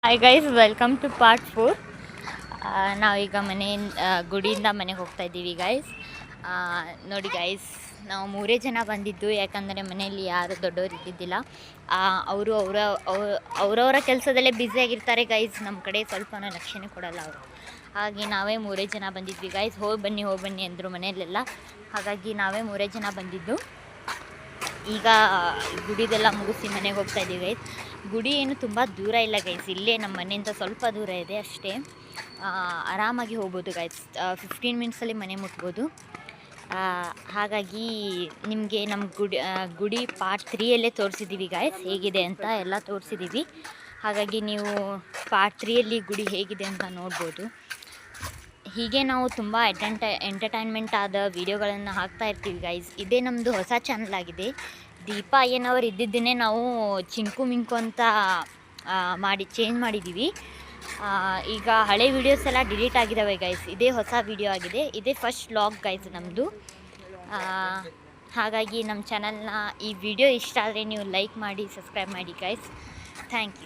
Hi guys, welcome to part 4. ನಾವೀಗ ಗುಡಿಯಿಂದ ಮನೆಗೆ ಹೋಗ್ತಾ ಇದ್ದೀವಿ ಗೈಸ್. ನೋಡಿ ಗೈಸ್, ನಾವು 3 ಜನ ಬಂದಿದ್ದು, ಯಾಕಂದರೆ ಮನೆಯಲ್ಲಿ ಯಾರು ದೊಡ್ಡವರು ಇದ್ದಿದ್ದಿಲ್ಲ. ಅವರು ಅವರವರ ಕೆಲಸದಲ್ಲೇ ಬ್ಯುಸಿಯಾಗಿರ್ತಾರೆ ಗೈಸ್. ನಮ್ಮ ಕಡೆ ಸ್ವಲ್ಪ ಲಕ್ಷ್ಯನೇ ಕೊಡಲ್ಲ ಅವರು. ಹಾಗೆ ನಾವೇ 3 ಜನ ಬಂದಿದ್ವಿ ಗೈಸ್. ಹೋಗಿ ಬನ್ನಿ ಅಂದರು ಮನೆಯಲ್ಲೆಲ್ಲ. ಹಾಗಾಗಿ ನಾವೇ 3 ಜನ ಬಂದಿದ್ದು. ಈಗ ಗುಡಿದೆಲ್ಲ ಮುಗಿಸಿ ಮನೆಗೆ ಹೋಗ್ತಾ ಇದ್ದೀವಿ ಗೈಸ್. ಗುಡಿ ಏನು ತುಂಬ ದೂರ ಇಲ್ಲ ಗೈಸ್, ಇಲ್ಲೇ ನಮ್ಮ ಮನೆಯಿಂದ ಸ್ವಲ್ಪ ದೂರ ಇದೆ ಅಷ್ಟೇ. ಆರಾಮಾಗಿ ಹೋಗ್ಬೋದು ಗೈಸ್. 15 ಮಿನಿಟ್ಸಲ್ಲಿ ಮನೆ ಮುಟ್ಬೋದು. ಹಾಗಾಗಿ ನಿಮಗೆ ನಮ್ಮ ಗುಡಿ ಪಾರ್ಟ್ 3ಯಲ್ಲೇ ತೋರಿಸಿದ್ದೀವಿ ಗೈಸ್, ಹೇಗಿದೆ ಅಂತ ಎಲ್ಲ ತೋರಿಸಿದ್ದೀವಿ. ಹಾಗಾಗಿ ನೀವು ಪಾರ್ಟ್ 3ಯಲ್ಲಿ ಗುಡಿ ಹೇಗಿದೆ ಅಂತ ನೋಡ್ಬೋದು. ಹೀಗೆ ನಾವು ತುಂಬ ಎಂಟರ್ಟೈನ್ಮೆಂಟ್ ಆದ ವೀಡಿಯೋಗಳನ್ನು ಹಾಕ್ತಾ ಇರ್ತೀವಿ ಗೈಸ್. ಇದೇ ನಮ್ಮದು ಹೊಸ ಚಾನಲ್ ಆಗಿದೆ. ದೀಪಾ ಅಯ್ಯನವರು ಇದ್ದಿದ್ದನ್ನೇ ನಾವು ಚಿಂಕು ಮಿಂಕು ಅಂತ ಚೇಂಜ್ ಮಾಡಿದ್ದೀವಿ. ಈಗ ಹಳೆ ವೀಡಿಯೋಸ್ ಎಲ್ಲ ಡಿಲೀಟ್ ಆಗಿದ್ದಾವೆ ಗೈಸ್. ಇದೇ ಹೊಸ ವೀಡಿಯೋ ಆಗಿದೆ. ಇದೇ ಫಸ್ಟ್ ವ್ಲಾಗ್ ಗೈಸ್ ನಮ್ಮದು. ಹಾಗಾಗಿ ನಮ್ಮ ಚಾನಲ್ನ ಈ ವಿಡಿಯೋ ಇಷ್ಟ ಆದರೆ ನೀವು ಲೈಕ್ ಮಾಡಿ, ಸಬ್ಸ್ಕ್ರೈಬ್ ಮಾಡಿ ಗೈಸ್. Thank you.